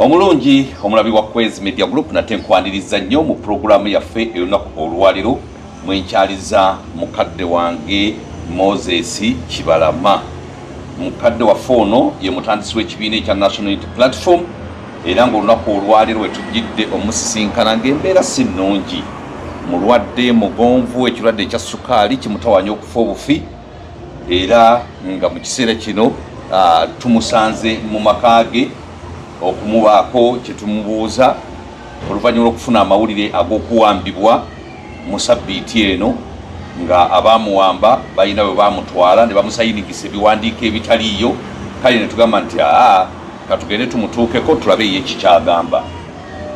Omulungi omulabi wa Kwezi Media Group nate nkwaniriza nnyo mu programu yaffe ey'olunaku olwaliro mwenkyaliza mukadde wange Moses Kibalama. Mukadde waffe ono ye mutandisi w'ekibiina ekya National Unity Platform era ng'olunaku olwaliro we tujjidde omusisinkana ng'embeera si nnungi. Mulwadde mugonvu ekirwadde ekya ssukaali kimutawanya okufa obufi era nga mu kiseera kino tumusanze mu maka ge okumubaako kye tumubuuza oluvannyuma lw'okufuna amawulire ag'okuwambibwa mu sabbiiti eno nga abaamuwamba balina bwe baamutwala ne bamusayinigisa ebiwandiiko ebitaliiyo. Kale ne tugamba nti katugende tumutuukeko tulabe ye kikyagamba.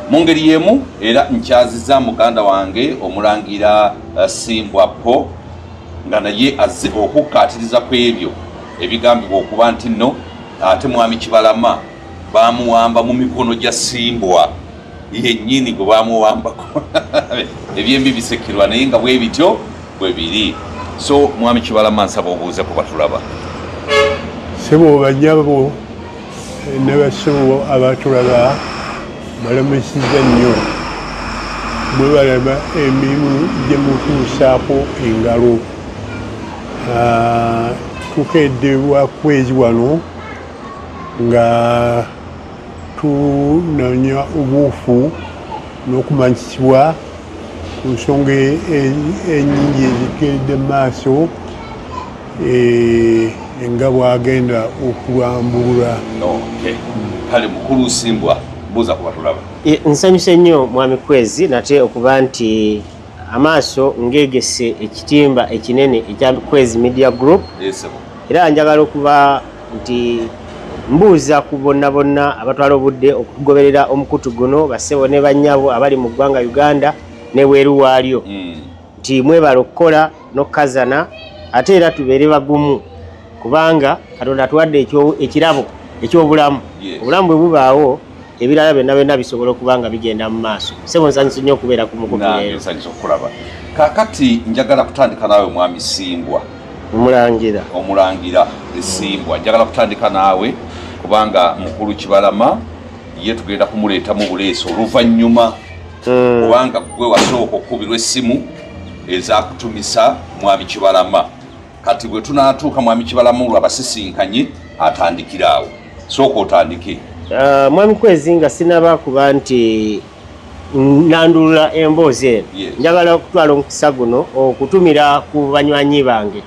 Mu ngeri y'emu era nkyaziza muganda wange omulangira Simbwapo nga naye azze okukkaatiriza ku ebyo ebigambibwa okuba nti nno ate mwami Kibalama bamuwamba mu mikono gya Simbwa yennyini gwe bamuwambako. Ebyembi bisekirwa naye nga bwe bityo bwe biri. So mwami Kibalama nsaba obuuze kuba tulaba. Sebo banyabo n'abasebo abatulaba balamusiza nnyo bwe balaba emirimu gye mutuusaako engalo. Tukeddebwa Kwezi wano nga tunoonya obuufu n'okumanyisibwa ku nsonga ennyingi ezikeredde maaso nga bwagenda okulambulula. Kale mukulu Simbwa buuza kuba tulaba. Nsanyuse nnyo mwami Kwezi nate okuba nti amaaso ngegese ekitimba ekinene ekya Kwezi Media Group. Era njagala okuba nti mbuuza ku bonna abatwala obudde okugoberera omukutu guno bassebo ne bannyabo abali mu ggwanga Uganda ne bweru waalyo nti mwebala okukola n'okukazana ate era tubeere bagumu kubanga Katonda atuwadde ekirabo eky'obulamu. Obulamu bwe bubaawo ebirala byonna bisobola okuba nga bigenda mu maaso. Ssebo nsanyusa nnyo okubeera ku mukutu leero. Nsanyusa okulaba. Kaakati njagala kutandika naawe mwami Simbwa. Omulangira Simbwa njagala kutandika naawe kubanga mukulu Kibalama ye tugenda kumuleeta mu buleesi oluvannyuma kubanga gwe wasooka okukubirwa essimu ezakutumisa mwami Kibalama. Kati bwe tunaatuuka mwami Kibalama olwabasisinkanye atandikira awo. Sooka otandike. Mwami Kwezi nga sinaba kuba nti nandulula emboozi eno njagala okutwala omukisa guno okutumira ku banywanyi bange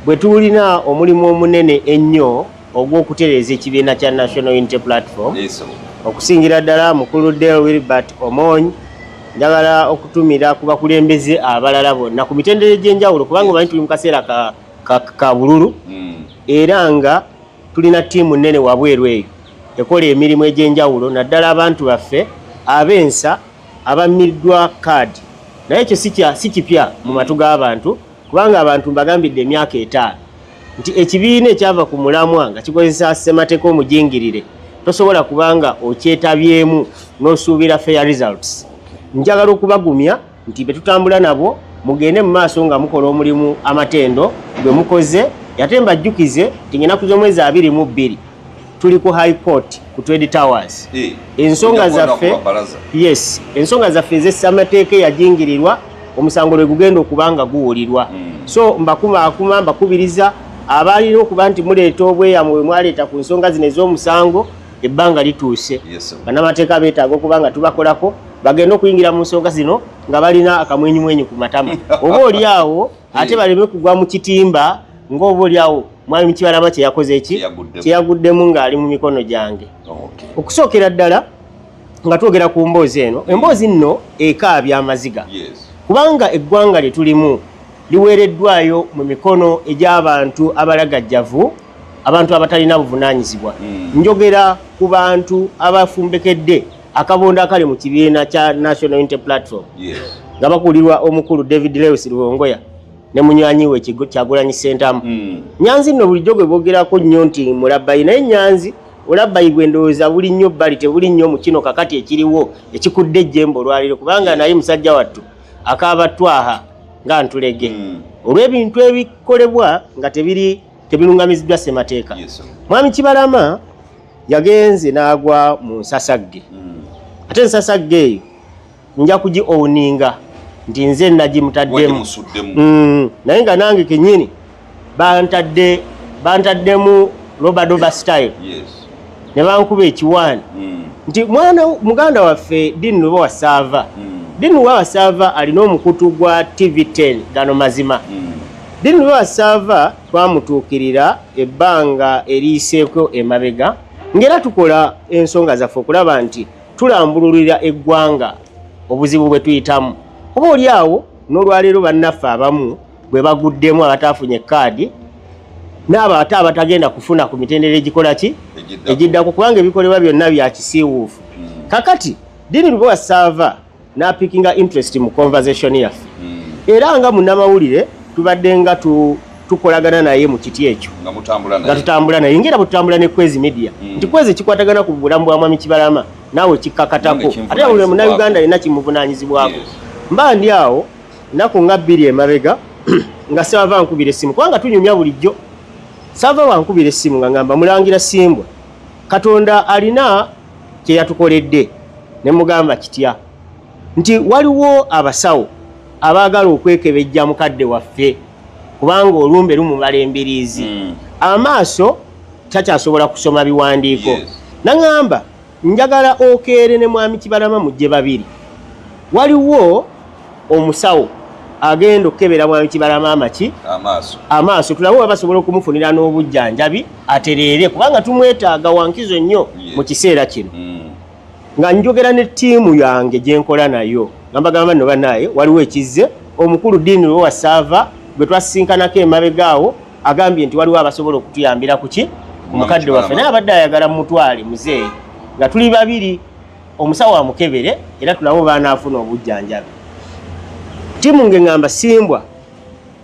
bwe tulina omulimu omunene ennyo ogw'okutereeza ekibiina kya National Unity Platform okusingira ddala mukulu Del Wilbert Omonyi. Njagala okutumira ku bakulembeze abalala bonna ku mitendera egy'enjawulo kubanga omanyi tuli mu kaseera ka bululu era nga tulina ttiimu nnene wabweru eyo ekola emirimu egy'enjawulo naddala abantu baffe ab'ensa abammiddwa kaadi. Naye ekyo si kipya mu matu g'abantu kubanga abantu mbagambidde emyaka 5 nti ekibiina ekyava ku mulamwa nga kikozesa ssemateeka omujingirire tosobola kubanga okyetabyemu n'osuubira fair results. Njagala okubagumya nti betutambula nabo mugende mu maaso nga mukola omulimu amatendo gwe mukoze yate mbajjukize nti ng'ennaku z'omwezi 22 tuli ku High Court ku Trade Towers. Ensonga zaffe ez'essamateeka eyajingirirwa omusango lwe gugenda okubanga guwulirwa. So mbakubiriza abalina okuba nti muleeta obweyamo bwe mwaleeta ku nsonga zino ez'omusango ebbanga lituuse. Bannamateeka beetaaga okuba nga tubakolako bagenda okuyingira mu nsonga zino nga balina akamwenyumwenyu ku matama. Oba oliawo ate baleme kugwa mu kitimba ng'oba oliawo mwami Kibalama kye yakoze eki kyeyaguddemu ng'ali mu mikono gyange. Okusookera ddala nga twogera ku mboozi eno, emboozi nno ekaabya amaziga kubanga eggwanga lye tulimu liweereddwayo mu mikono egy'abantu abalagajjavu, abantu abatalina buvunaanyizibwa. Njogera ku bantu abafumbekedde akabondo akali mu kibiina kya National Unity Platform nga bakulirwa omukulu David Lewis Luwongoya ne munywanyi we Kyagulanyi Ssentamu. Nyanzi nno bulijjo gwe boogerako nnyo nti mulabbayi naye Nyanzi olabbayi gwe ndowooza buli nnyo bbali tebuli nnyo mu kino kakati ekiriwo ekikudde ejjembe olwaliro kubanga naye musajja wattu akaaba twaha nga ntulege olw'ebintu ebikolebwa nga tebirungamiziddwa ssemateeka. Mwami Kibalama yagenze n'agwa mu nsasagge ate ensasagge eyo nja kugi owninga nti nze nagimutaddemu naye nga nange kenyini bantaddemu robadoba style ne bankuba ekiwaani nti muganda waffe Dean Luba Wasaava Dean Luba Wasaava alina omukutu gwa TV10 gano mazima Dean Luba Wasaava twamutuukirira ebbanga eriiseeko emabega ngera tukola ensonga zaffe okulaba nti tulambululira eggwanga obuzibu bwe tuyitamu oba oli awo n'olwaleero bannaffe abamu bwe baguddemu abataafunye kaadi n'abo ate abatagenda kufuna ku mitendera egikola ki egiddako kubanga ebikolebwa byonna bya kisiiwuufu kakati Dean Luba Wasaava n'apikinga interest mu conversation yaffe era nga munnamawulire tubadde nga tukolagana naye mu kiti ekyo nga tutambula naye ngera bwe tutambula ne Kwezi Media nti Kwezi kikwatagana ku bulamu bwa Mwami Kibalama naawe kikkakatako ate buli munnayuganda alina kimuvunaanyizibwako mba ndi awo nnaku nga 2 emabega nga Saava nkubira essimu kubanga tunyumya bulijjo Saava wankubira essimu nga ngamba Mulangira Simbwa Katonda alina kye yatukoledde ne mugamba kitya nti waliwo abasawo abaagala okwekebejja mukadde waffe kubanga olumbe lumumala embiriizi amaaso takyasobola kusoma biwandiiko naŋŋamba njagala okeere ne Mwami Kibalama mujje babiri waliwo omusawo agenda okukebera Mwami Kibalama amaki amaaso tulabe basobola okumufunira n'obujjanjabi atereere kubanga tumwetaaga wankizo nnyo mu kiseera kino nga njogera ne ttiimu yange gye nkola nayo ngambagamba nno banaye waliwo ekizze omukulu Dean Luba Wasaava gwe twasisinkanako emabega awo agambye nti waliwo abasobola okutuyambira kuki omukadde waffe naye abadde ayagala mutwale muzeeyi nga tuli babiri omusawo amukebere era tulabo banaafuna obujjanjabi ttiimu nge ngamba Simbwa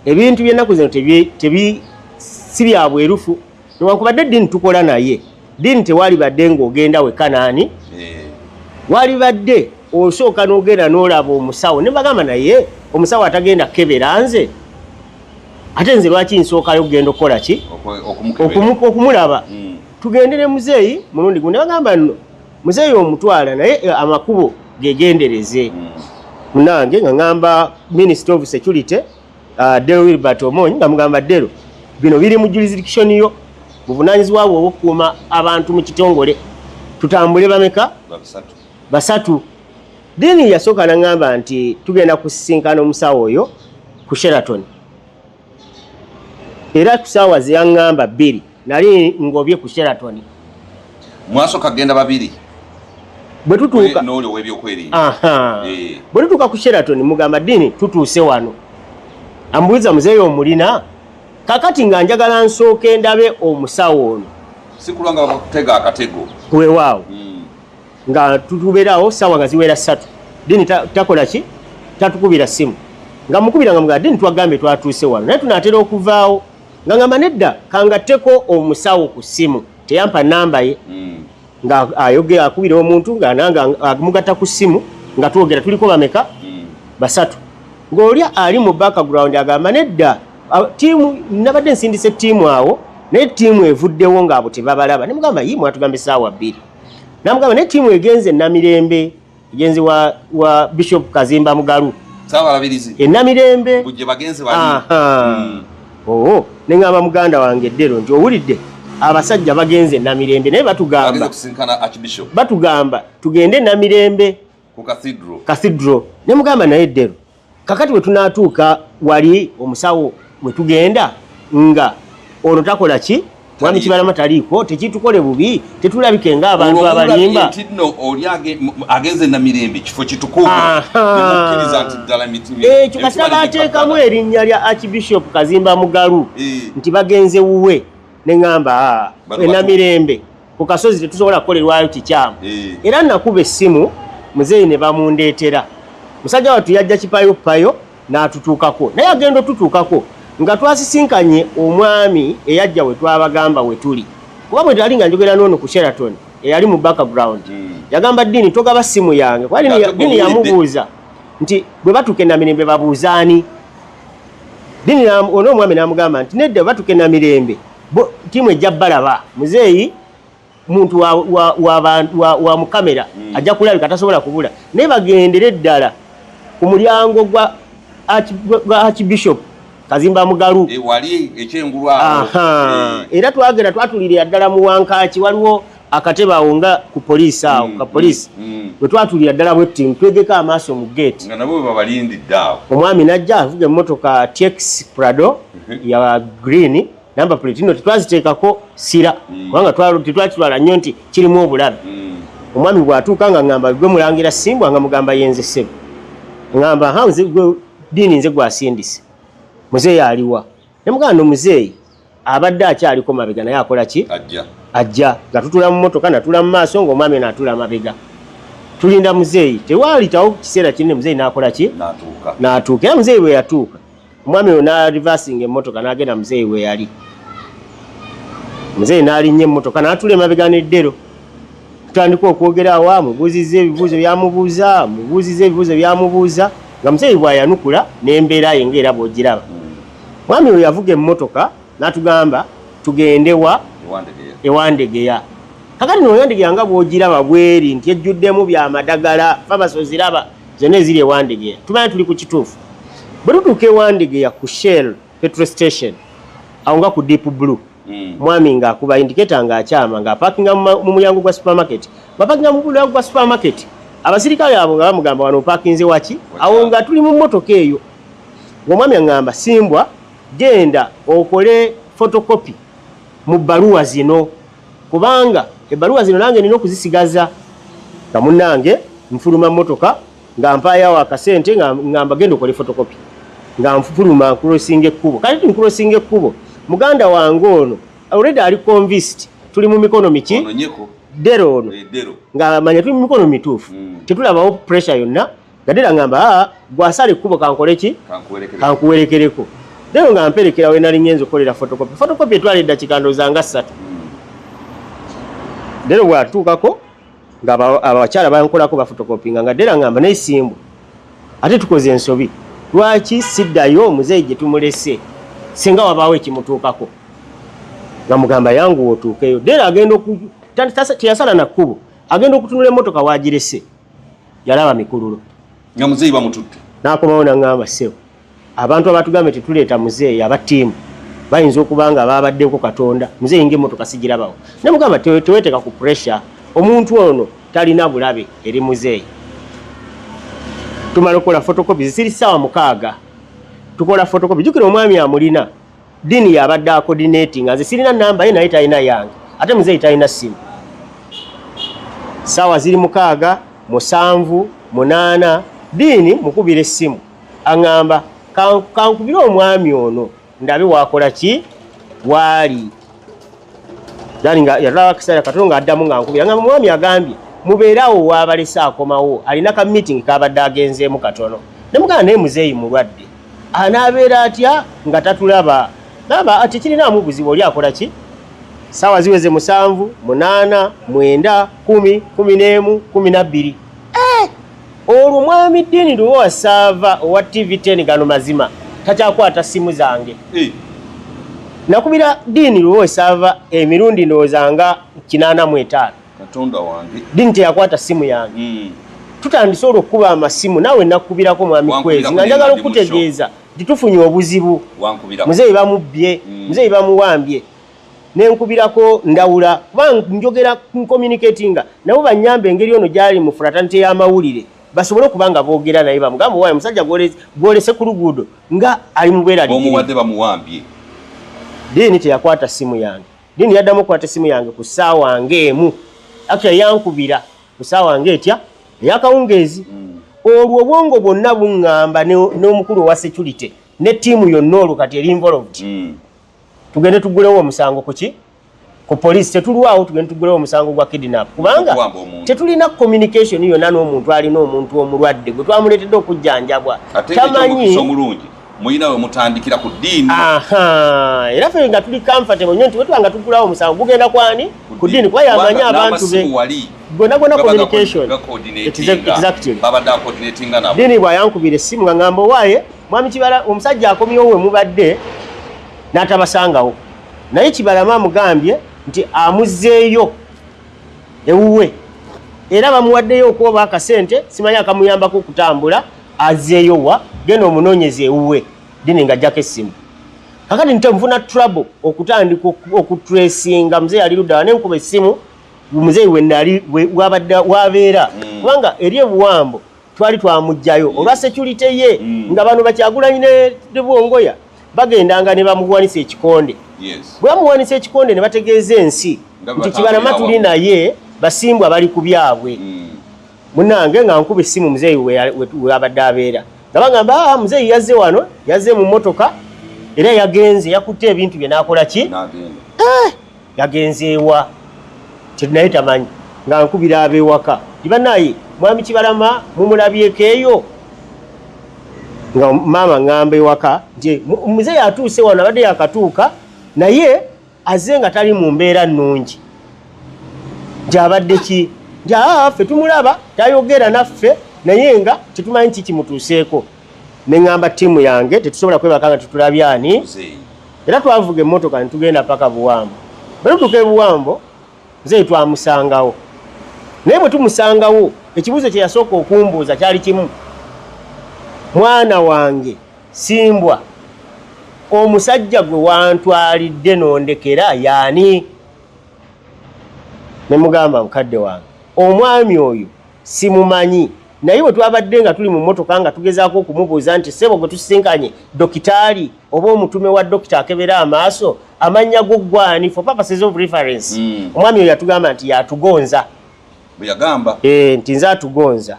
ebintu by'ennaku zino si bya bwerufu newankubadde Dean tukola naye Dean tewali badde ng'ogenda we Kanaani wali badde osooka n'ogenda n'olaba omusawo ne bagamba naye omusawo atagenda kebera nze ate nze lwaki nsookayo okugenda okukola ki okumulaba tugende ne muzeeyi mulundi gundi bagamba nno muzeeyi omutwala naye amakubo gegendereze munange nga ngamba Minister of Security Dero Wilbert Omonyi nga mugamba Dero bino biri mu jurisdiction yo buvunaanyizibwa bwo okukuuma abantu mu kitongole tutambule bameka basatu Dean yasooka n'angamba nti tugenda kusisinkana omusawo oyo ku Sheraton era ku ssaawa ze yaŋŋamba 2 nali ngobye ku Sheraton mwasooka genda babiri bwe tutuuka n'oli ow'ebyokwerinda bwe tutuuka ku Sheraton mugamba Dean tutuuse wano ambuuza muzeeyi omulina kakati nga njagala nsooke ndabe omusawo ono si kulwanga bakutega akatego weewaawo nga tutubeerawo ssaawa nga ziwera 3 Dean takola ki tatukubira simu nga mukubira nga mugamba Dean twagambe twatuuse wano naye tunaatera okuvaawo nga ngamba nedda kangatteko omusawo ku simu teyampa namba ye nga ayogera akubira omuntu nga nanga amugatta ku simu nga twogera tuliko bameka basatu ng'oli ali mu background agamba nedda tiimu nabadde nsindise ttiimu awo naye ttiimu evuddewo ng'abo tebabalaba ne mugamba yi mwatugambe essaawa 2 namugamba naye ttiimu egenze Namirembe egenzi wa Bishop Kazimba Mugalu Saabalabirizi Namirembe bujje bagenze bali neŋŋamba muganda wange Dero nti owulidde abasajja bagenze Namirembe naye batugamba tugende Namirembe ku cathedral ne mugamba naye Dero kakati bwe tunaatuuka wali omusawo bwe tugenda nga ono takola ki Mwami Kibalama taliiko tekitukole bubi tetulabike nga abantu abalimba agenze Namirembe kifo kitukuvu ekyo kasita baateekamu erinnya lya Archbishop Kazimba Mugalu nti bagenze wuwe ne ŋŋamba Namirembe ku kasozi tetusobola kukolerwayo kikyamu era nakuba essimu muzeeyi ne bamundeetera musajja wattu yajja kipayopayo n'atutuukako naye agenda otutuukako nga twasisinkanye omwami eyajja we twabagamba we tuli kuba bwe tali nga njogera n'ono ku Sheraton eyali mu background yagamba Dean togaba simu yange kuba Dean yamubuuza nti bwe batuuka Namirembe babuuzaani Dean ono omwami n'amugamba nti nedda bwe batuuka Namirembe tiimu ejja balaba muzeeyi muntu wa mukamera ajja kulabika tasobola kubula naye bagendere ddala ku mulyango gwa Archbishop Kazimba Mugalu wali ekyengulwa era twagenda twatulira ddala mu Wankaki waliwo akateba onga ku police awo ka police bwe twatulira ddala bwetti twegeka amaaso mu gate nga nabo babalindidde awo omwami najja avuga emmotoka TX Prado ya green number plate ino tetwaziteekako sira kubanga tetwakitwala nnyo nti kirimu obulabe omwami bw'atuuka nga ngamba gwe mulangira Simbwa nga mugamba yenze ssebo ngamba nze gwe Diini nze gwasindise muzeeyi aliwa ne muganda omuzeeyi abadde akyaliko mabega naye akola ki ajja nga tutula mu mmotoka natula mu maaso ng'omwami naatula mabega tulinda muzeeyi tewaalitawo kiseera kinene muzeeyi n'akola ki n'atuuka era muzeeyi bwe yatuuka omwami oyo n'arivasinga emmotoka n'agenda muzeeyi we yali muzeeyi n'alinnya emmotoka n'atula emabega n'eddero tutandika okwogera awa mubuuziza ebibuuzo byamubuuza nga muzeeyi bw'ayanukula n'embeera ye ng'era bw'ogiraba mwami oyo yavuga emmotoka n'atugamba tugendewa ewandegeya kakati noyandegeya nga bw'ogiraba bweri nti ejjuddemu byamadagala fabasoziraba zonna eziri ewandegeya tumanye tuli ku kituufu bwe tutuuka ewandegeya ku Shell petrol station awo nga ku Deep Blue mwami ng'akuba indicator ng'akyama ng'apakinga mu mulyango gwa supermarket bapakinga mu mulyango gwa supermarket abasirikale abo nga bamugamba wano opakinze waki awo nga tuli mu mmotoka eyo ng'omwami aŋŋamba Simbwa genda okole photocopy mu bbaluwa zino kubanga ebbaluwa zino nange nina okuzisigaza nga munnange nfuluma mmotoka nga mpaayawo akasente ngamba genda okole photocopy nga nfuluma nkulosinga ekkubo kati nkulosinga ekkubo muganda wange ono already ali convinced tuli mu mikono miki dero ono nga manya tuli mu mikono mituufu tetulabawo pressure yonna nga dera ngamba gwasala ekkubo kankole ki kankuwerekereko dero nga mperekera we nali ngenza okukolera photocopy etwala eddakiika ndowooza nga 3 dero bwatuukako nga abakyala bankolako baphotocopy nga dera ngamba naye Simbwa ate tukoze ensobi lwaki siddayo omuzeeyi gye tumulese singa wabaawo ekimutuukako nga mugamba yangu otuukeyo dera agenda teyasala na kkubo agenda okutunula emmotoka wagirese yalaba mikululo nga muzeeyi bamutudde n'akomawo naŋŋamba ssebo abantu abatugambe tetuleeta muzeeyi abatiimu bayinza okuba nga babaddeko Katonda muzeeyi ng'emmotoka sigirabawo ne mugamba teweteeka ku pressure omuntu ono talina bulabe eri muzeeyi tumala okukola photocopy zisiri ssaawa 6 tukola photocopy jukira omwami amulina Diini yabadde coordinating nze sirina namba ye naye talina yange ate muzeeyi talina simu ssaawa ziri 6 7 8 Diini mukubira essimu aŋŋamba kankubire omwami ono ndabe wakola ki waali dani nga yalaba kiseera katono nga addamu nga nkubira nga omwami agambye mubeerawo waabalese akomawo alina ka meeting kabadde agenzeemu katono ne mugamba naye muzeeyi mulwadde anaabeera atya nga tatulaba naba ati kirinaamu buzibu oli akola ki ssaawa ziweze 7 8 9 10 11 12 olwo mwami Diini luwo wasaava owa TV10 gano mazima takyakwata simu zange nakubira Diini luwo wasaava emirundi ndowooza nga 85 Katonda wange Diini teyakwata simu yange tutandise olw'okuba amasimu naawe nakubirako mwami Kwezi nga njagala okutegeeza titufunye obuzibu muzeeyi bamubbye muzeeyi bamuwambye nenkubirako ndawula kubanga njogera communicatinga nabo banyambe engeri ono gyali mu fraternity y'amawulire basobole okubanga boogera naye bamugamba waaye musajja gwolese ku luguudo nga ali mu bweraliikirivu omuwadde bamuwambye Diini teyakwata simu yange Diini yaddamu okukwata simu yange ku ssaawa ng'emu actually yankubira ku ssaawa ng'etya ey'akawungeezi olwo obwongo bwonna buŋŋamba n'omukulu owa security ne ttiimu yonna olwo kati eri involved tugende tugulewo omusango kuki ku police tetulwawo tugende tugulewo omusango gwa kidnap kubanga tetulina communication yonna n'omuntu alina omuntu omulwadde gwe twamuleetedde okujjanjabwa tamanyi omulungi muyina we mutandikira ku Diini era ffe nga tuli comfortable nnyo nti wetwanga tugulawo omusango gugenda kwani ku Diini kuba yamanyi abantu be gonna communication exactly Diini bw'ayankubira essimu nga ngamba owaaye mwami Kibala omusajja akomyewo we mubadde n'atabasangawo naye Kibalama amugambye nti amuzzeeyo ewuwe era bamuwaddeyo okuba akasente simanya akamuyambako okutambula azeeyo wa genda omunoonyeze ewuwe dini ng'ajjako essimu kakati ntemufuna trouble okutandika okutracinga muzeeyi ali ludda nenkuba essimu muzeeyi wabadde wabeera kubanga eri ebuwambo twali twamugjayo olwa security ye nga bano Bakyagulanyi ne Bwongoya bagendanga ne bamuwanisa ekikonde bwe bamuwanisa ekikonde ne bategeeza ensi nti Kibalama tuli naye basimbwa bali ku byabwe munange nga nkuba essimu muzeeyi wabadde abeera nga bagamba muzeeyi yazze wano yazze mu mmotoka era yagenze yakutte ebintu bye n'akola ki yagenze ewa naye tamanyi nga nkubira ab'ewaka ibanaye mwami Kibalama mumulabyeko eyo nga maama ngamba ewaka nti muzeeyi atuuse wano abadde yakatuuka naye azze nga tali mu mbeera nnungi nti abadde ki nti ffe tumulaba tayogera naffe naye nga tetumanyi ki kimutuuseeko ne ŋŋamba ttiimu yange tetusobola kwebaka nga tetulabye ani era twavuga emmotoka ne tugenda paka Buwambo bwe tutuuka e Buwambo muzeeyi twamusangawo naye bwe tumusangawo ekibuuzo kye yasooka okumbuuza kyali kimu mwana wange Simbwa omusajja gwe wantwalidde nondekera yaani ne mugamba mukadde wange omwami oyo simumanyi naye bwe twabadde nga tuli mu mmotoka nga tugezaako okumubuuza nti ssebo gwe tusisinkanye dokitaali oba omutume wa dokita akebera amaaso amannya go ggwani for purposes of reference omwami oyo yatugamba nti yatugonza bwe yagamba nti nze atugonza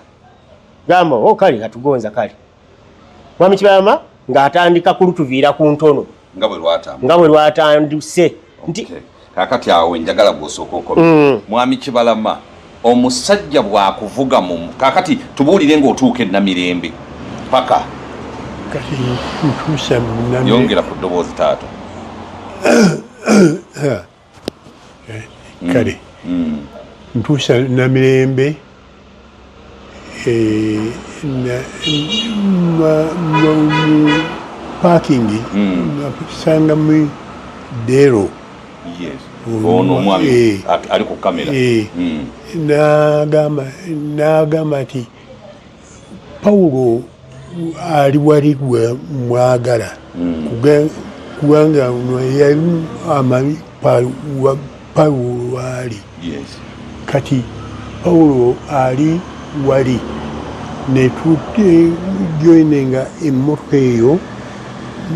gamba kale atugonza kale mwami Kibalama ng'atandika kulutuviira ku ntono nga bwe lwatanduse nti kakati awo njagala gwosooka okome mwami Kibalama omusajja bwakuvuga mu kakati tubuulire ng'otuuka e Namirembe paka kati ntuusa mu yongera ku ddoboozi taata kale ntuusa Namirembe parking nakusanga mu Dero ono omwami ali ku kamera n'agamba nti Pawulo ali wali mwagala kubanga yali amanyi Pawulo ali kati Pawulo ali wali netujoininga emmotoka eyo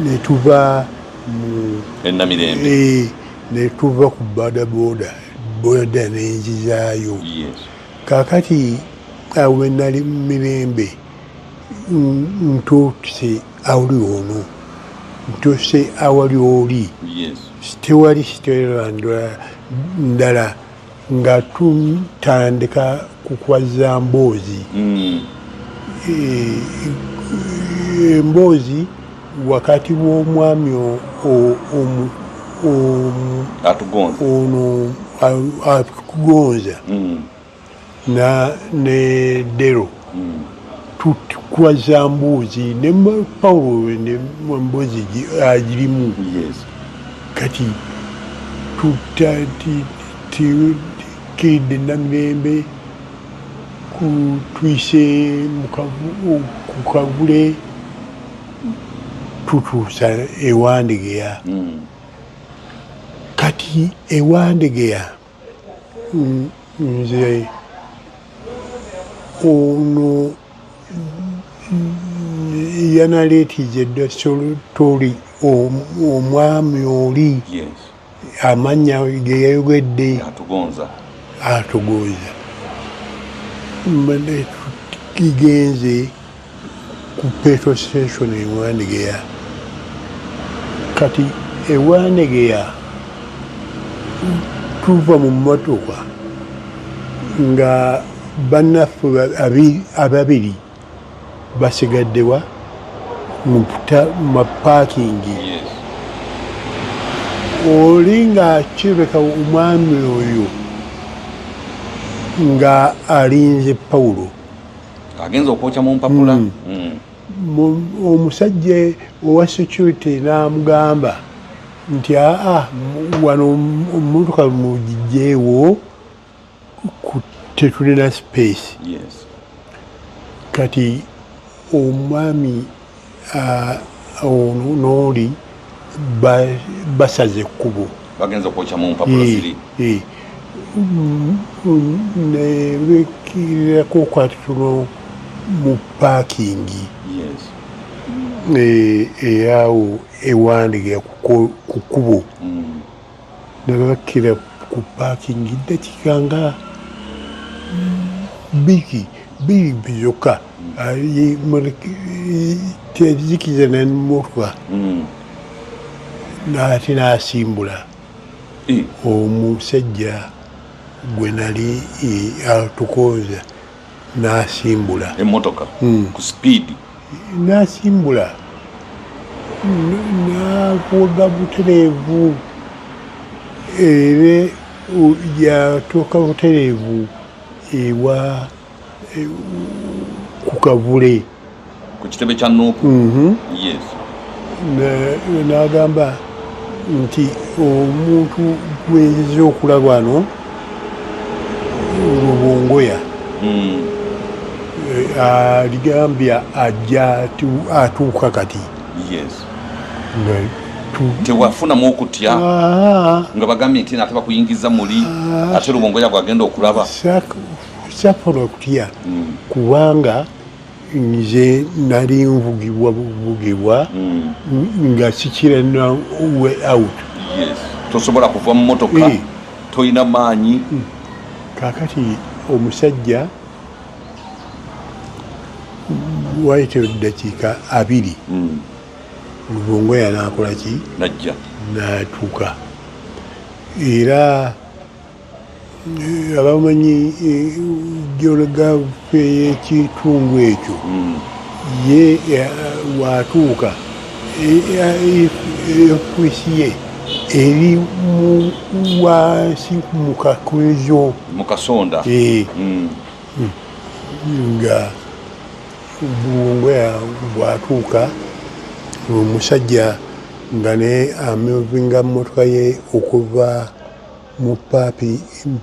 netuva e Namirembe netuva ku boda nenjizaayo kakati awe nali Mirembe ntuse awuli ono ntuse awali oli tewali sitera ndala nga tutandika kukwaza Mboozi Mboozi wakati w'omwami ono atugonza ne Dero tukwaza Mboozi ne Pawulo ne Mboozi agirimu kati kidde Namirembe kutwise ku Kavule tutuusa ewandegeya kati ewandegeya nze ono yanaleetize ddasolotori omwami oli amannya ge yayogedde atugonza kigenze ku petrol station ewandegeya kati ewandegeya tuva mu mmotoka nga bannaffe ababiri basigaddewa mu mapaakingi oli ng'akireka omwami oyo nga alinze Pawulo agenza okwokya mu mpapula omusajja owa security n'amugamba nti wano omumotoka mugijjeewo tetulina space yes kati omwami ono n'oli basaze ekkubo bagenza kwokyamu mpapula ziri nebekirirako kwati tuno mu paakingi eyawo ewandiga ku kkubo nebakira ku paakingi dakika nga biri byokka tezikiza nemotoka naate nasimbula omusajja gwe nali atukoza nasimbula emotoka ku speed nasimbula nakuwaga butereevu era yatuuka butereevu ewa ku kavule ku kitebe kya nuupu yes n'agamba nti omuntu gweyinza okulaba wano Lubongoya aligambya ajja atuuka kati yes tewafunamu okutya nga bagambye nti nate bakuyingiza muli ate Lubongoya gwagenda okulaba safuna okutya kubanga nze nali nvugibwa nga sikira na way out yes tosobola kuva mu motoka toyina maanyi kakati omusajja waite dakiika 2 Lubongoya nakola ki najja natuuka era abamanyi geologafe y'ekitundu ekyo ye watuuka ofiisi ye eri wansi mu kakwezo mu kasonda nga Lubongoya bwatuuka omusajja nga ne amuvinga mmotoka ye okuva mu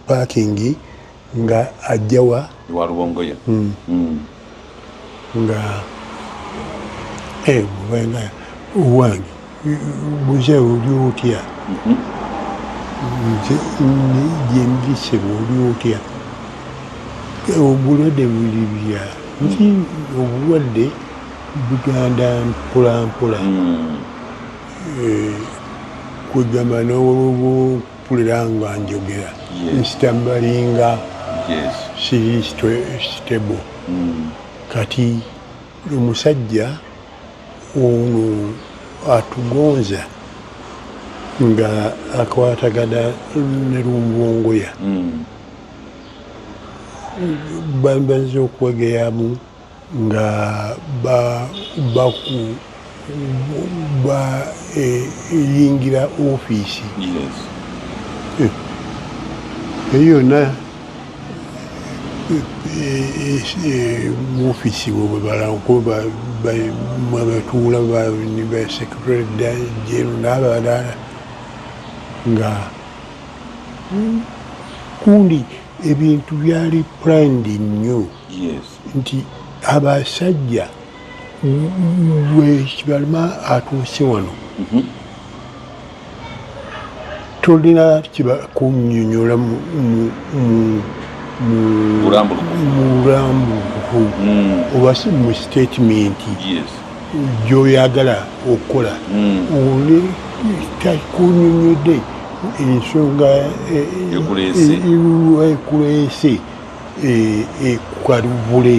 paakingi nga ajjawa wa Lubongoya nga bubenga owange buze oli otya gyendise oli otya obulwadde buli bya nti obulwadde buganda mpolampola kwegamba n'olwobupulira nga njogera nsitambalinga siri stable kati omusajja ono atugonza nga akwatagana ne Lubongoya bambaza okwegeyamu nga yingira ofiisi eyo yonna mu ofiisi bwe balankuba mwebatuula basekretary general n'abalala nga kundi ebintu byali planned nnyo nti abasajja bwe Kibalama atuuse wano tolina kibakunyonyola mulambuku oba mu statement gyoyagala okukola oli takunyonyodde ensonga ekuleese kukaluvule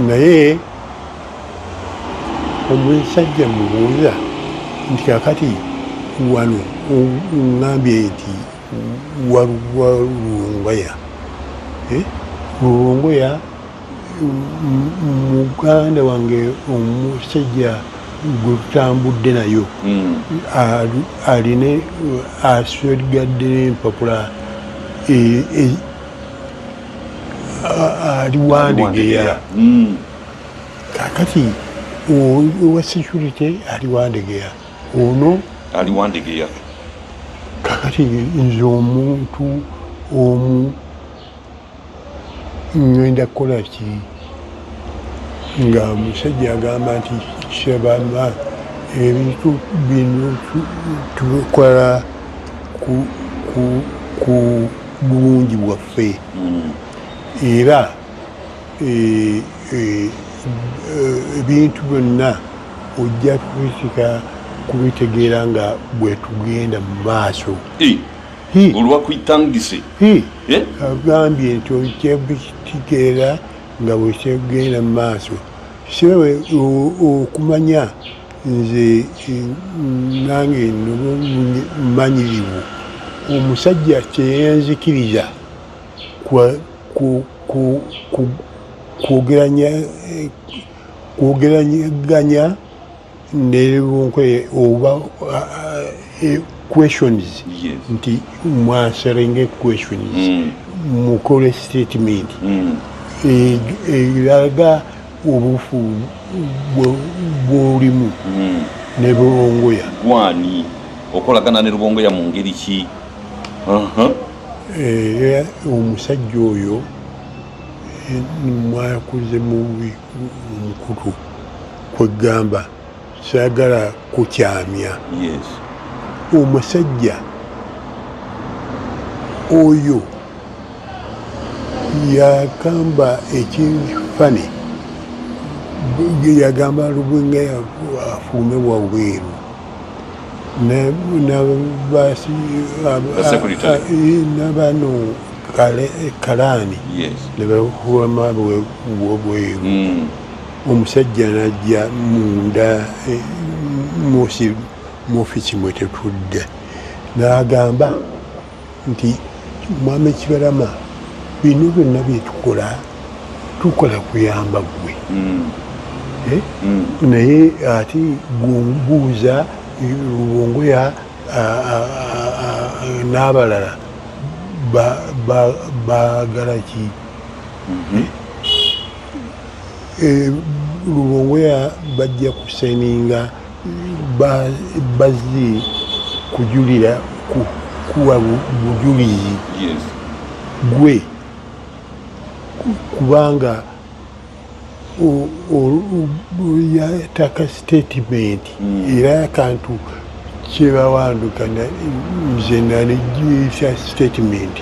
naye omusajja mubuuza nti kakati wano ngambye nti waluwa Lubongoya Lubongoya muganda wange omusajja gwe tutambudde nayo aline aswerigadde n'empapula ali Wandegeya kakati owa security ali Wandegeya ono ali Wandegeya kakati nze omuntu omu ngenda kukola ki nga omusajja agamba nti Kibama ebintu bino tukola ku bulungi bwaffe era ebintu byonna ojja kubitika kubitegeera nga bwe tugenda mu maaso olwakwitangise agambye nti ojja kubitegeera nga bwe tugenda mu maaso kirewe okumanya nze nange mmanyirivu omusajja kyeyenzikiriza kwogeranyaganya neribunkoye oba questions nti mwanswerenge questions mukole statement eraga obufu bwolimu ne Rubongoya gwani okolagana ne Rubongoya mu ngeri ki omusajja oyo mwakuze mubi omukutu kwegamba saagala kukyamya omusajja oyo yagamba ekifane yagamba Rubongoya afuume wabweru nabano Kalani nebafuama bwabweru omusajja najja munda muofisi mwe tetudde n'agamba nti Mwami Kibalama bino byonna byetukola tukola kuyamba gwe naye ate gumbuuza Rubongoya n'abalala baagala ki Rubongoya bajja kusayininga bazze kujulira kuwa bujulizi gwe kubanga yataka statement era akantu kyebawandukana nze nalijisa statement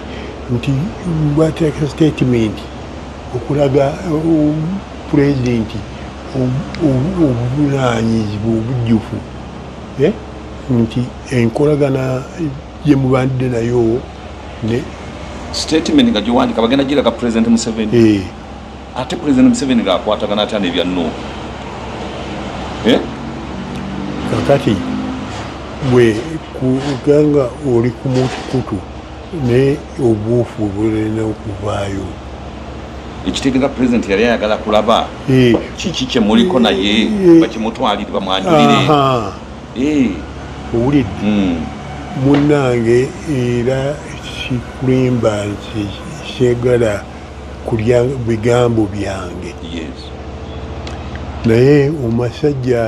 nti bataka statement okulaga pulezidenti obuvunanyizibwa obujjufu nti enkolagana gyemubandide nayo statement nga giwandika bagenda giraga President Museveni ate President Museveni ngaakwatagana atya n'ebya no kakati bwe kuganga oli ku mutukutu ne obuufu bulina okuvaayo ekitegeeza President yali ayagala kulaba kiki kyemuliko naye bakimutwalire bamwanjulire owulidde munnange era sikulimba nti kyegala kulya bigambo byange naye omusajja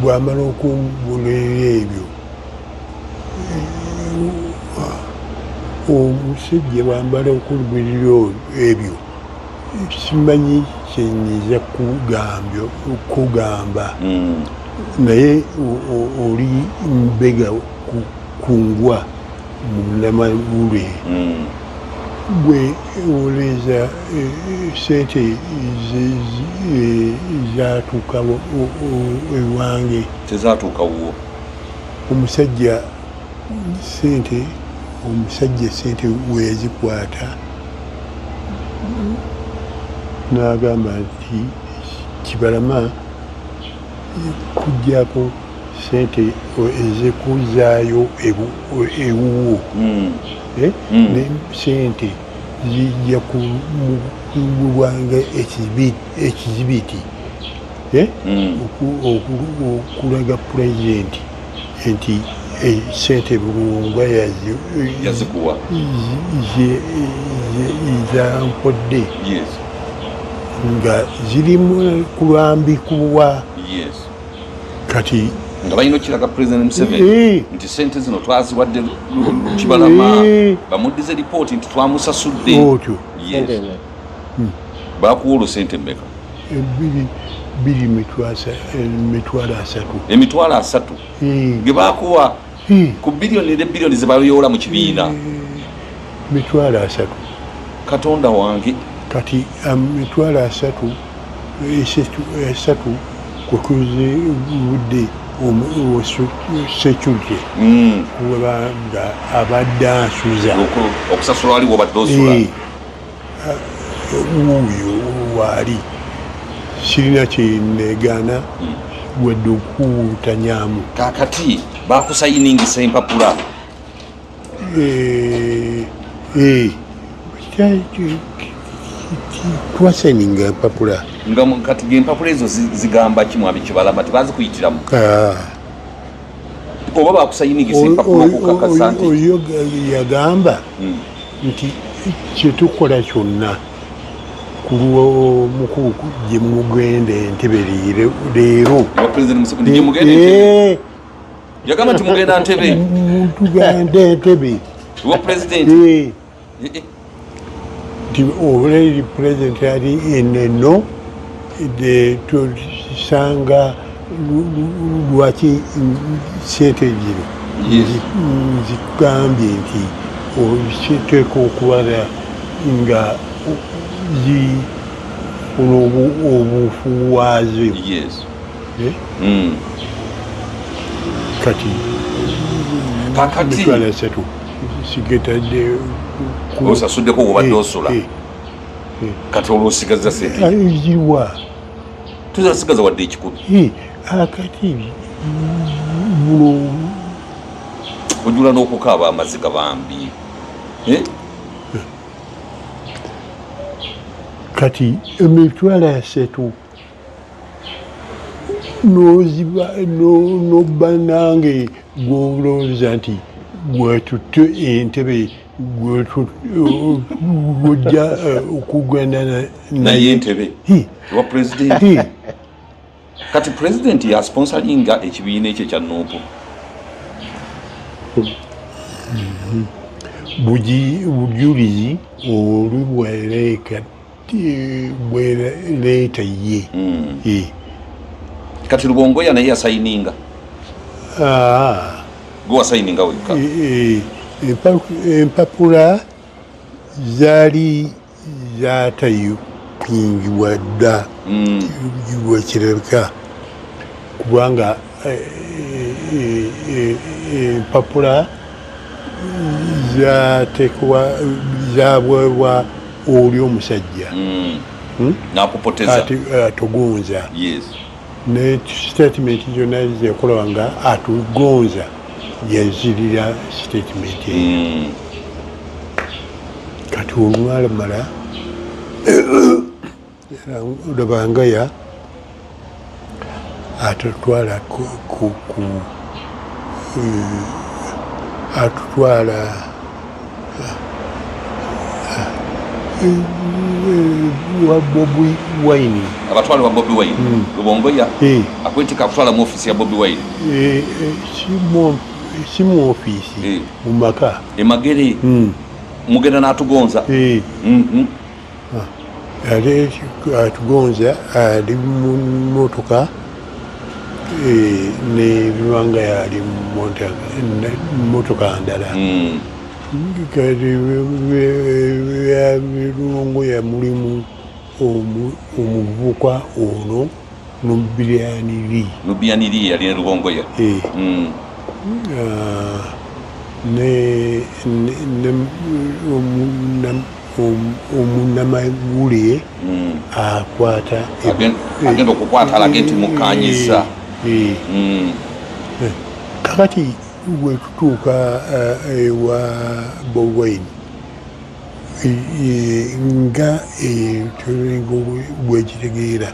bwamala okumbulira ebyo omusajja bwamala okumbulira ebyo simanyi kyenyiza kugamba naye oli mbega kungwa munamawulwe gwe oleza sente zatuuka ewange tezatuukawo omusajja sente weyazikwata n'agamba nti Kibalama kujjako sente ezikuzaayo ewuwo ne sente zijja kulwanga ekizibiti okulaga pulezidenti nti sente Rubongoya yazikuwa zampodde nga zirimu kulambikibwa kati nga balina okiraga President Museveni nti sente zino twaziwadde Kibalama bamuddize lipooti nti twamusasudde otyo bakuwa sente mmeka? emitwalo asatu ge bakuwa ku biliyoni ne biliyoni ze bayoola mu kibiina. Mitwalo asatu. Katonda wange kati mitwalo asatu esatu kukuze budde security kubanga abadde asuza okusasula waliwo badde osula uyo wali sirina kyenegaana wadde okuwuutanyamu. Kakati bakusayiningisa empapula twasayininga empapula nga kati ng'empapula ezo zigamba ki Mwami Kibalama tebazikuyitiramu oba bakusayiningisa empapula okukakasa nti oyo yagamba nti kyetukola kyonna kulw'omukulu gye mugenda Entebbe leero yagamba nti mugenda Ntebbe tugenda Entebbe wa President nti already President ali eneno tusanga lwaki sente zino zigambye nti kiteeka okubala nga zifuna obufuwaazi kati kakati esatu sigetadde osasuddeko obadde osula kati olwosigaza sente ziwa tuzasigaza wadde ekikumi akati buno ojula n'okukaaba amaziga bambi kati emitwalo asatu noba nange gwolowooza nti bwetutte Entebbe gwojja okugenda naye Entebbe wa President kati President yasponsalinga ekibiina ekyo kya Nuupu bujulizi oli bweleeta ye kati Lubongoya naye yasayininga gwe wasayininga wekka empapula zaali zatayipingibwa dda wekirabika kubanga empapula zabweebwa oli omusajja n'akupoteza atugonza ne statement zonna zekolanga atugonza yazirira statement kati olwalamala Lubangaya atutwala atutwala wa Bobi Wine abatwala wa Bobi Wine Lubongoya akwetika kutwala mu ofisi ya Bobi Wine si mu ofisi mu maka emagere mugenda n'atugonza ali atugonza ali mu motoka ne Lubangaya ali mu motoka ndala kati Lubongoya mulimu omuvubuka ono Nubiani Lee yali Lubongoya ne omunnamagule akwata agenda okukwata alage nti mukanyiza kakati wetutuuka ewa Bobi Wine nga bwekitegeera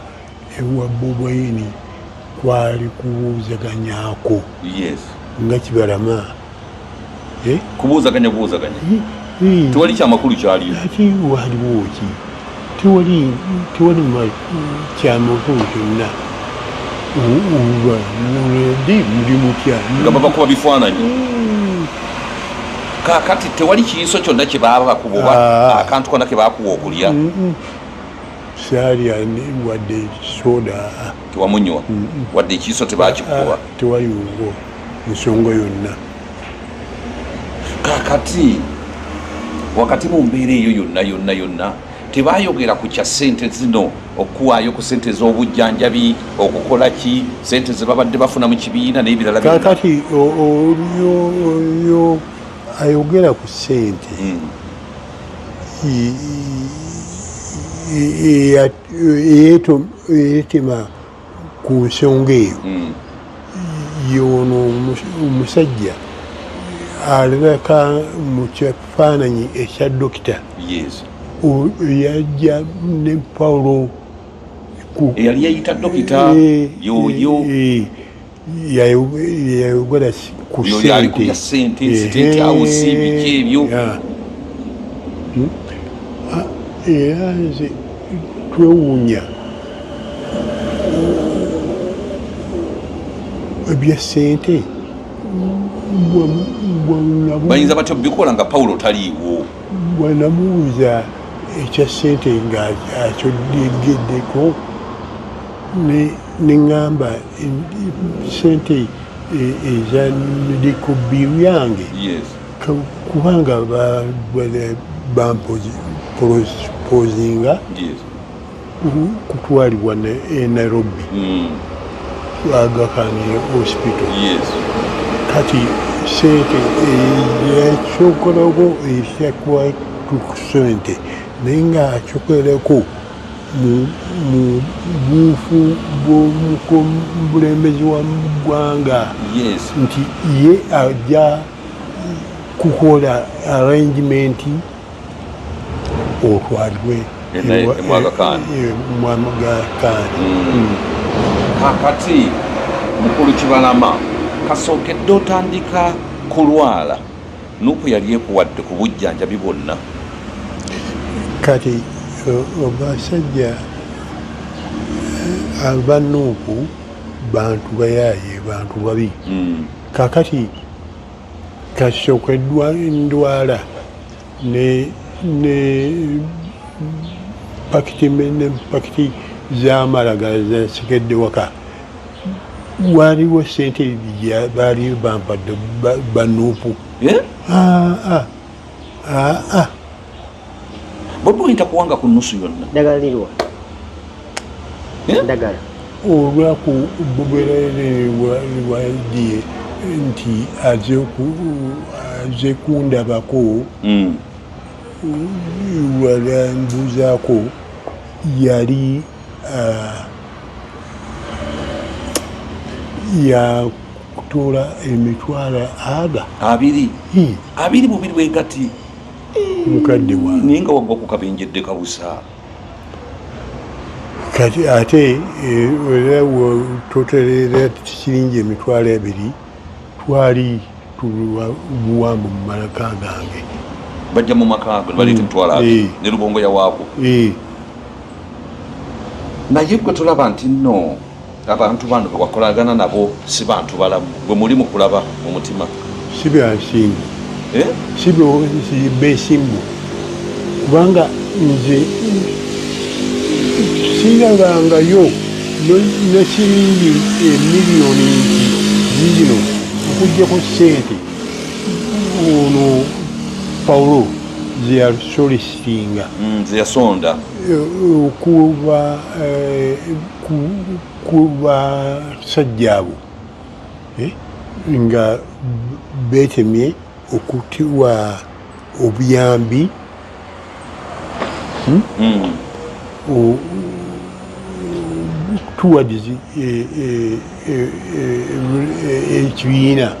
ewa Bobi Wine kwali kubuuzaganyako nga Kibalama kubuuzaganya tewali kyamakulu kyaliyo ati waliwo ki tewali kyamakulu kyonna ndi muli mutya nga babakuba bifaananyi kakati tewali kiyiso kyonna kye baba bakuba oba akantu konna ke bakuwa okulya saalya wadde soda tewamunywa wadde ekiyiso tebakikuba tewaliwo nsonga yonna kakati wakati mu mbeera eyo yonna tebayogera ku kya sente zino okuwaayo ku sente z'obujjanjabi okukola ki sente ze babadde bafuna mu kibiina n'ebirala kakati oyo ayogera ku sente yeetema ku nsonga eyo yono omusajja alabika mu kifaananyi ekya dokita yajja ne Paulo eyali yayita dokita yoyo yayogera ku sente awusi biki ebyo era nze twewuunya ebya sente bayinza batya bikola nga Paulo taliiwo bwanamubuuza ekya sente nga akyoddegeddeko neŋŋamba sente eza medical bill yange kubanga bampozinga kutwalibwa e Nairobi Aga Khan hospital kati sente ekyokolako ekyakuwa kusente naye nga akyokolako mu buufu bw'omulembezi wa ggwanga nti ye ajja kukola arrangement otwalibwe mwamagakaani kakati mukulu Kibalama kasookedde otandika kulwala nuupu yali ekuwadde ku bujjanjabi bwonna kati abasajja abanuupu bantu bayaaye bantu babi kakati kasookeddwa ndwala ne pakiti z'amalaga zasigedde waka waliwo sente baali bampadde banuupu bwe oyinza kuwanga ku nnusu yonna dagalirwa ndagala olwakubwerewadiye nti aze kundabako walambuzaako yali yakutola emitwalo abiri bubiri bwegati mukadde wange naye nga wagwa ku kabenjedde kabusa kati ate era toterera siringi emitwalo abiri twali buwambu mu malaka gange bajja mu maka ge baleeta emitwalo abiri ne lubongo yawaako naye gwe tulaba nti nno abantu bano bewakolagana nabo si bantu balamu bwe muli mu kulaba mu mutima si byansimbu si besimbu kubanga nze sirabangayo nesiringi emiliyoni zino okujjako sente ono Paulo zeyasolisitinga zeyasonda kuba sajja abo nga beetemye okutiwa obuyambi towards ekibiina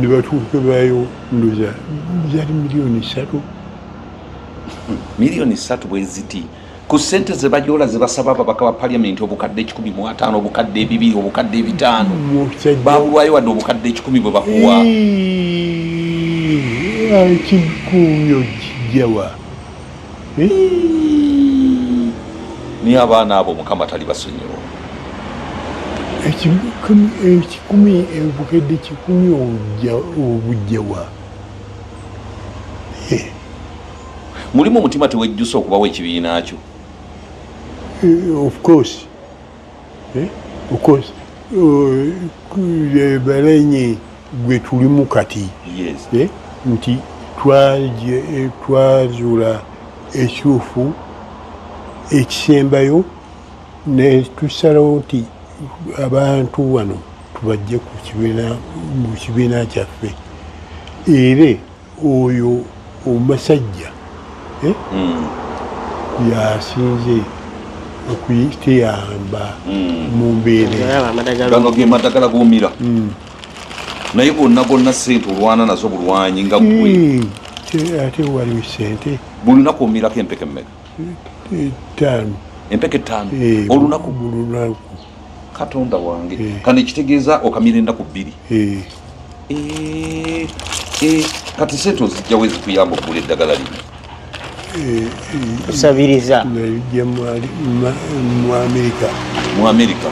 ne batuuke bayo ndoza zali miliyoni 3 bwe ziti ku ssente ze bajola ze basaba ababaka ba paliamenti obukadde 150 obukadde 200 obukadde 5 babulwayo wadde obukadde 10 bwe bakuwa kikuyo kijjawa niye abaana abo Mukama tali basonyiwa ekikumi obukedde 10 obujjawa mulimu omutima tewejjusa okubawo ekibiina kyo of course balenye gwe tulimu kati nti twazuula ekyufu ekisembayo ne tusalawo nti abantu wano tubajje mu kibiina kyaffe era oyo omusajja yasinze okuyamba mu mbeera gano ge madagala g'omira naye gonna ssente olwana nazo bulwanyi nga gwe ate waliwo ssente buli lunaku omirako empeke mmeka 5 empeke 5 olunaku katonda wange kano ekitegeeza okamira ennaku 2 kati sente ozijjawo ezikuyamba okugula eddagala lino kusabiriza nalijja mu Amerika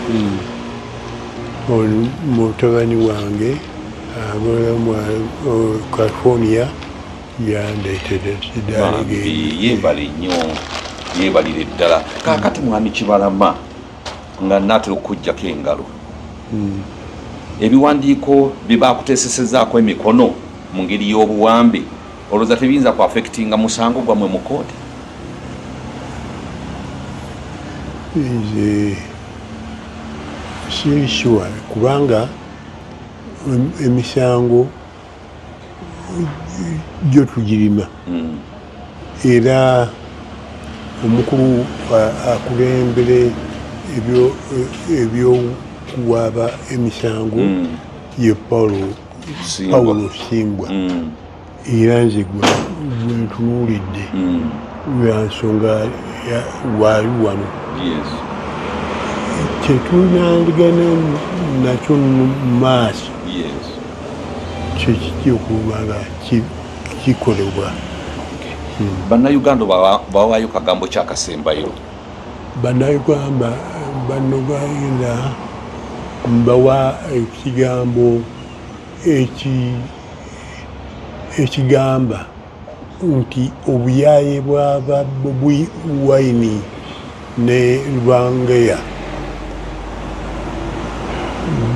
mutabani wange akola mu California yandeetedde yeebale nnyo yeebalira eddala kaakati mwami Kibalama nga naatera okujjako engalo ebiwandiiko bye baakuteesesezaako emikono mu ngeri y'obuwambe olowooza tebiyinza ku affectinga musango gwammwe mu kooti sure kubanga emisango gyo tugirima era omukulu akulembere ebyokuwaaba emisango ye Paulo Simbwa era nze gwentunuulidde lwa nsonga waali wano kyetunandigana nakyo mu maaso kyekijja okuba nga kikolebwa. Bannayuganda bawaayo kagambo kyakasembayo. Bannayuganda bano balina mbawa ekigambo ekigamba nti obuyaye bwaba Bobi Wine ne Lwangeya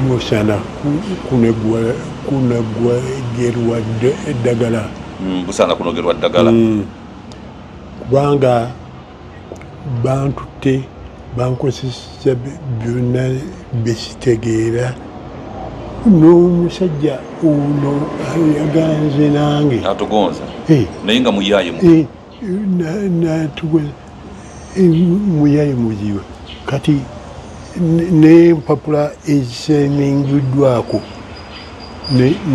busana kunogerwa eddagala. Busana kunogerwa eddagala. Kubanga bantutte bankozesa byonna besitegeera n'omusajja ono yaganze nange atugonza naye nga muyaye muyaye muziba kati n'empapula ezisemingiddwako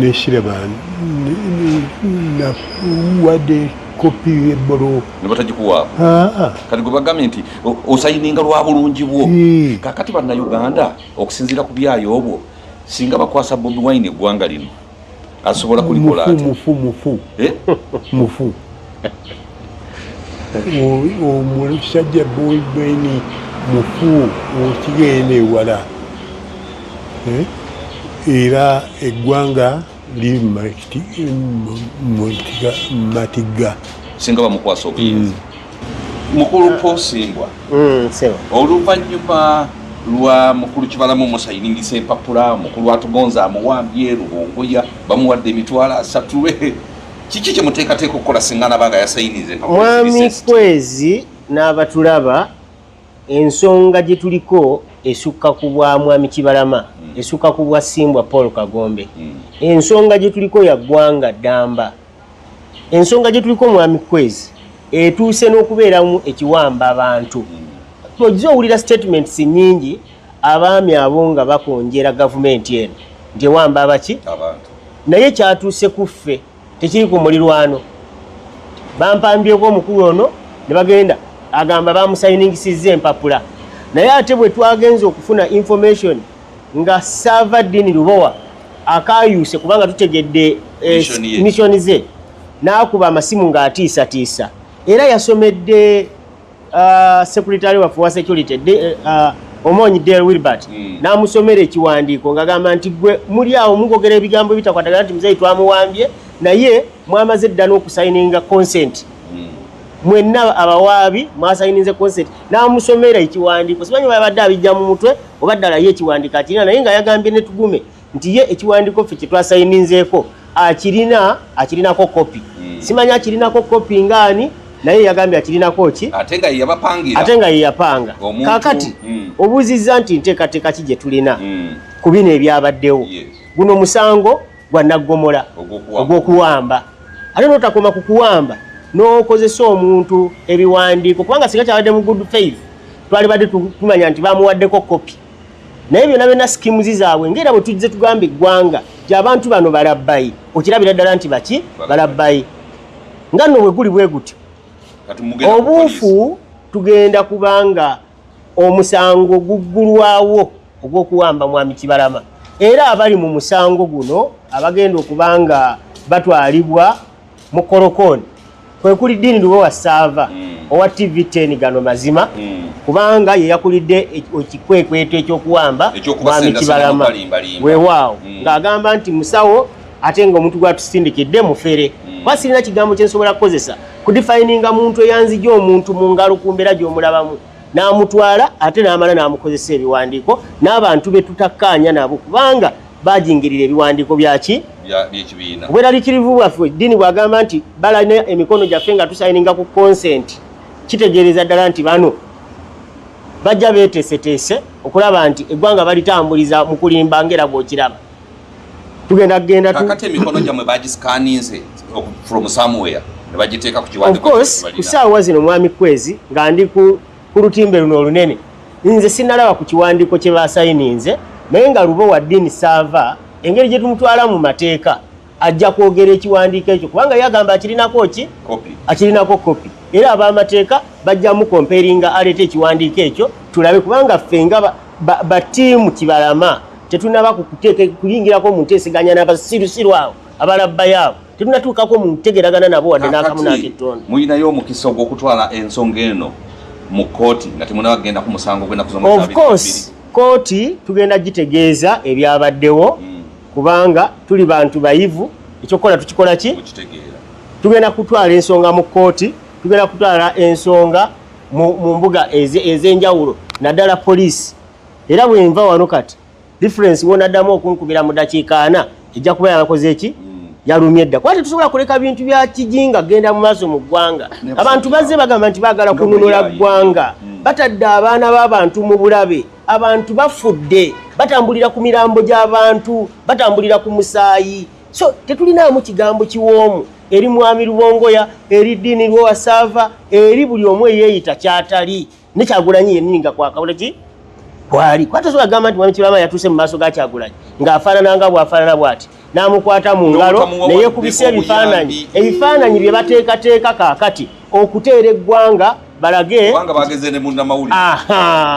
nesiraba nawadde kopi y'ebbalo ne batagikuwaako kati gwe bagambye nti osayininga lwa bulungi bwo. Kakati bannayuganda okusinziira ku byayo obwo singa bakwasa Bobi Wine eggwanga lino asobola kulikola ati mufu omusajja Bobi Wine mufu okigenda ewala era eggwanga liri matiga singa bamukwasa obuyinza. Mukulu Paul Simbwa oluvannyuma lwa mukulu Kibalamu musayiningisa empapula mukulu atugonza amuwambye Lubongoya bamuwadde emitwalo 3 kiki kyemuteekateeka okukola singa nabanga yasayiniza empapula? Mwami Kwezi n'abatulaba ensonga gye tuliko esukka ku bwa Mwami Kibalama esukka ku bwa Simbwa Paul Kagombe. Ensonga gye tuliko ya ggwanga ddamba. Ensonga gye tuliko Mwami Kwezi etuuse n'okubeeramu ekiwamba abantu. Ojja owulira statements nnyingi abaami abo nga bakonjera gavumenti eno nti ewamba abaki abantu, naye kyatuuse ku ffe tekiri ku mulirwano. Bampambyeko omukulu ono ne bagenda agamba bamusayiningisizza empapula, naye ate bwe twagenza okufuna information nga Savadini Lubowa akayuse kubanga tutegedde mission ze n'akuba amasimu ng'atiisatiisa era yasomedde secretary wa security Omonyi Dale Wilbert n'amusomera ekiwandiiko ng'agamba nti gwe muli awo mugogera ebigambo bitakwatagana nti muzeeyi twamuwambye naye mwamaze dda n'okusayininga consent mwenna abawaabi mwasayininze consent n'amusomera ekiwandiiko simanyi babadde abijja mu mutwe oba ddala ye ekiwandiiko akirina naye nga yagambye ne tugume nti ye ekiwandiiko ffe kye twasayininzeeko akirinako kopi simanyi akirinako kopi ngaani naye yagambye akirinako ki ate nga yabapangira ate nga yeyapanga kaakati obuuzizza nti nteekateeka ki gye tulina ku bino ebyabaddewo guno musango gwa naggomola ogw'okuwamba ate n'otakoma ku kuwamba n'okozesa omuntu ebiwandiiko kubanga singa kyabadde mu good faith twali badde tumanya nti bamuwaddeko kopi naye byonna byonna skimuzi zaabwe ngera bwe tujje tugamba eggwanga gy'abantu bano balabbayi okirabira ddala nti baki balabbayi nga nno bwe guli bwe gutyo obuufu tugenda kubanga omusango guggulwawo ogw'okuwamba mwami Kibalama era abali mu musango guno abagenda okubanga batwalibwa mu korokoni kwe kuli Dini Lubowa Sava owa TV10 gano mazima kubanga ye yakulidde ekikwekweto ekyokuwamba mwami Kibalama weewaawo ng'agamba nti musawo ate ng'omuntu gwatusindikidde mufere wasirina kigambo kye nsobola kukozesa kudefininga muntu eyanzija omuntu mu ngalo ku mbeera gy'omulabamu n'amutwala ate n'amala n'amukozesa ebiwandiiko n'abantu be tutakkaanya nabo kubanga bajingirira ebiwandiiko byaki by'ekibiina obweraliikirivu bwaffe Dini bw'agamba nti balina emikono gyaffe nga tusayininga ku consent kitegeereza ddala nti bano bajja beeteeseteese okulaba nti eggwanga balitambuliza mu kulimba ng'era bw'okiraba tugenda kakati emikono gyammwe bagisikaninze from somewhere ne bagiteeka ku kiwandiiko of course ku ssaawa zino mwami Kwezi nga ndi ku lutimbe luno olunene nze sinnalaba ku kiwandiiko kye basayininze naye nga Lubowa Dini Sava engeri gye tumutwala mu mateeka ajja kwogera ekiwandiiko ekyo kubanga yagamba akirinako ki akirinako kopi era ab'amateeka bajja mu comparinga aleeta ekiwandiiko ekyo tulabe kubanga ffe nga batiimu Kibalama tetunaba kuyingirako mu nteeseganya n'abasirusiru abo abalabbayo abo tetunatuukako mu ntegeragana nabo wadde n'akamu n'akettondo muyinayo omukisa ogw'okutwala ensonga eno mu kooti nga temunabagenda ku musango gwenda of course kooti tugenda gitegeeza ebyabaddewo kubanga tuli bantu bayivu ekyokukola tukikola ki tugenda kutwala ensonga mu kooti tugenda kutwala ensonga mu mbuga ez'enjawulo naddala poliisi era bwenva wano kati difference wonaddamu okunkubira mu dakiika 4 ejja kuba yabakoze eki yalumye dda kwate tusobola kuleka bintu bya kijinga genda mu maaso mu ggwanga abantu bazze bagamba nti baagala kununula ggwanga batadde abaana b'abantu mu bulabe abantu bafudde batambulira ku mirambo gy'abantu batambulira ku musaayi so tetulinaamu kigambo kiwoomu eri mwami Rubongoya eri Dini Lubowa Sava eri buli omu eyeeyita kyatali ne Kyagulanyi yennyini nga kwakabula ki kwali kwatasobola gamba nti mwami Kibalama yatuuse mu maaso ga Kyagulanyi ng'afaanana nga bw'afaanana bw'ati n'amukwata mu ngalo naye kubisa ebifaananyi bye bateekateeka kaakati okuteera eggwanga balage bageze ne munnamawulire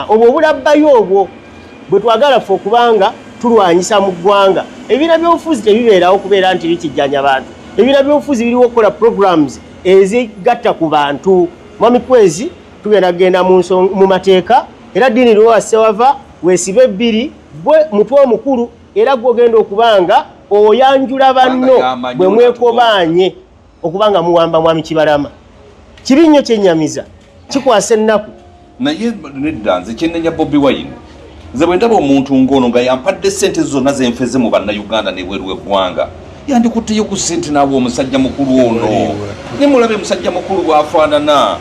obwo obulabbayo obwo bwe twagala ffe okubanga tulwanyisa mu ggwanga ebibiina by'obufuzi tebibeerawo okubeera nti bikijjanya bantu ebibiina by'obufuzi biriwo okukola programs ezigatta ku bantu mwami Kwezi tugenda kugenda mu mateeka era Dini Lubowa Sava weesibe ebbiri bwe mutwe omukulu era gwogenda okubanga oyanjula banno bwe mwekobaanye okubanga muwamba mwami Kibalama kibi nnyo kyennyamiza kikwasa ennaku naye nedda nze kyennenya Bobi Wine nze bwe ndaba omuntu ng'ono nga yampadde ssente zonna zenfeze mu bannayuganda n'ebweru w'eggwanga yandikutteyo ku ssente n'abwa omusajja mukulu ono ne mulabe musajja mukulu bw'afaanana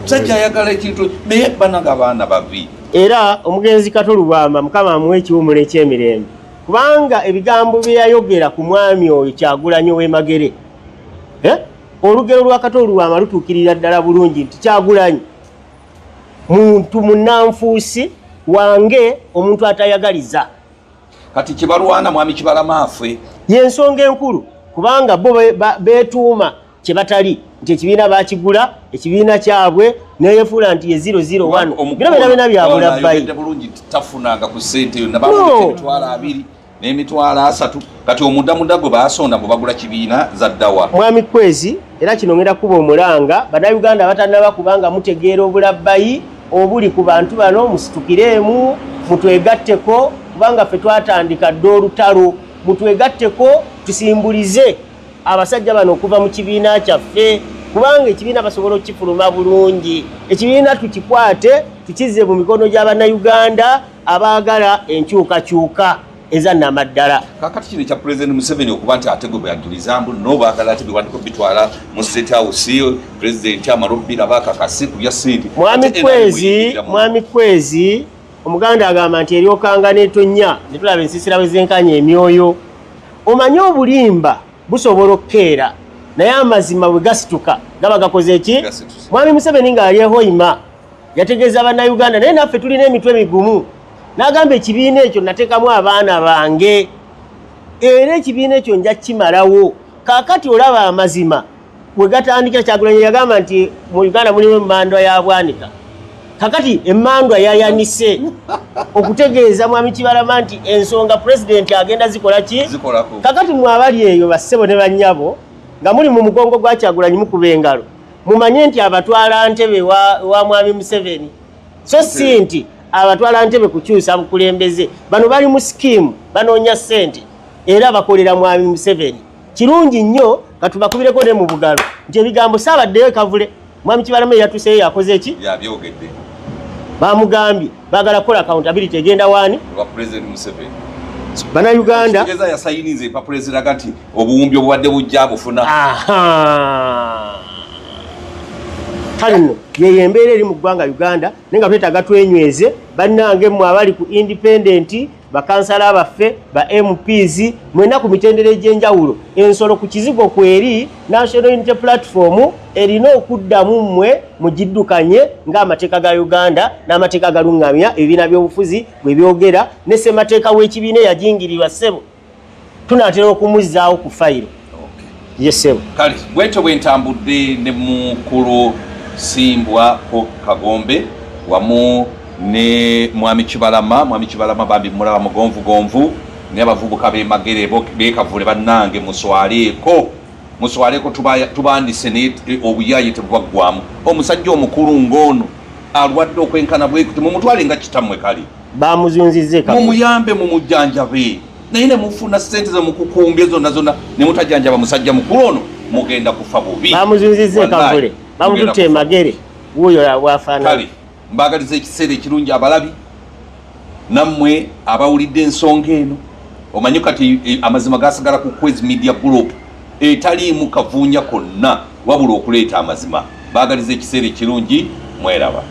musajja ayagala ekintu naye banaga abaana babi era omugenzi Kato Lubamba Mukama amuwe ekiwumula eky'emirembe kubanga ebigambo bye yayogera ku mwami oyo Kyagulanyi ow'Emagere olugero lwa Kato Lubamba lutuukirira ddala bulungi nti Kyagulanyi muntu munnanfuusi wange omuntu atayagaliza kati kibalwana mwami Kibalama affe yensonga enkulu kubanga bo beetuuma kye batali nti ekibiina bakigula ekibiina kyabwe neyefuula nti ye 001 bina byabulabbayi bulungi tafunanga ku ssente yo nabamuleeta emitwalo 2 n'emitwalo 3 kati omuddamuda gwe baasonda mu bagula kibiina zaddawa mwami Kwezi era kino ngenda kuba omulanga bannayuganda batannaba kubanga mutegeera obulabbayi obuli ku bantu bano musitukiremu mutwegatteko kubanga ffe twatandika dda olutalo mutwegatteko tusimbulize abasajja bano okuva mu kibiina kyaffe kubanga ekibiina basobola okukifuluma bulungi ekibiina tukikwate tukize mu mikono gy'abannayuganda abaagala enkyukakyuka ezannamaddala. Kakati kino kya President Museveni okuba nti ate gwe bwe yajuliza mbu no baagala ati biwandiko bitwala mu State House President amalobira bakakase kulya ssente. Mwami Kwezi omuganda agamba nti eryokanga n'etonnya ne tulaba ensiisira bwe zenkanya emyoyo. Omanyi obulimba busobola okukeera naye amazima bwe gasituka gaba gakoze ki? Mwami Museveni ng'ali ehoima yategeeza bannayuganda naye naffe tulina emitwe migumu n'agamba ekibiina ekyo nateekamu abaana bange era ekibiina ekyo nja kimalawo. Kaakati olaba amazima bwe gatandikira Kyagulanyi yagamba nti mu Uganda mulimu emmandwa ya Bwanika. Kakati emmandwa yayanise okutegeeza Mwami Kibalama nti ensonga President agenda zikola ki? Kakati mwe abali eyo bassebo ne bannyabo nga muli mu mugongo gwa Kyagulanyi mukuba engalo mumanye nti abatwala ntebe wa Mwami Museveni so si nti abatwala ntebe kukyusa bukulembeze bano bali mu scheme banoonya ssente era bakolera Mwami Museveni. Kirungi nnyo katubakubireko ne mu bugalo nti ebigambo saabaddeyo kavule Mwami Kibalama yatuseeyo yakoze eki? Yabyogedde. Bamugambye baagala kola accountability egenda waani? Wa President Museveni. Bannayuganda tegeza yasayinize pa President agati obuwumbi obubadde bujja bufuna. Kale nno ye embeera eri mu ggwanga Uganda naye nga twetaaga twenyweze bannange mmwe abali ku independent bakansala baffe ba MPs mwena ku mitendera egy'enjawulo ensolo ku kizigo kweri National Unity Platform erina okuddamu mmwe mugiddukanye ng'amateeka ga Uganda n'amateeka galungamya ebibiina by'obufuzi bwe byogera ne ssemateeka w'ekibiina eyajingirirwa ssebo tunaatera okumuzzaawo ku fayiro. Yes sebo. Kale bwetyo bwentambudde ne mukulu Simbwa ko Kagombe wamu ne Mwami Kibalama bambi mulaba mugonvu ne abavubuka b'emagere bekavule bannange muswaleko tubandise ne obuyayi tebwaggwamu omusajja omukulu ng'ono alwadde okwenkana bwe kuti mumutwale nga kitammwe kali bamuzunzize mumuyambe mumujjanjabe naye ne mufuna ssente ze mukukumbye zonna ne mutajanjaba musajja mukulu ono mugenda kufa bubi. Bamuzunzize kavule bamututte emagere wuuyo bwafaanana. Kale mbagaliza ekiseera ekirungi abalabi nammwe abawulidde ensonga eno omanyi kati amazima gasigala ku Kwezi Media Group etaliimu kavuunya konna wabula okuleeta amazima. Mbagaliza ekiseera ekirungi mweraba.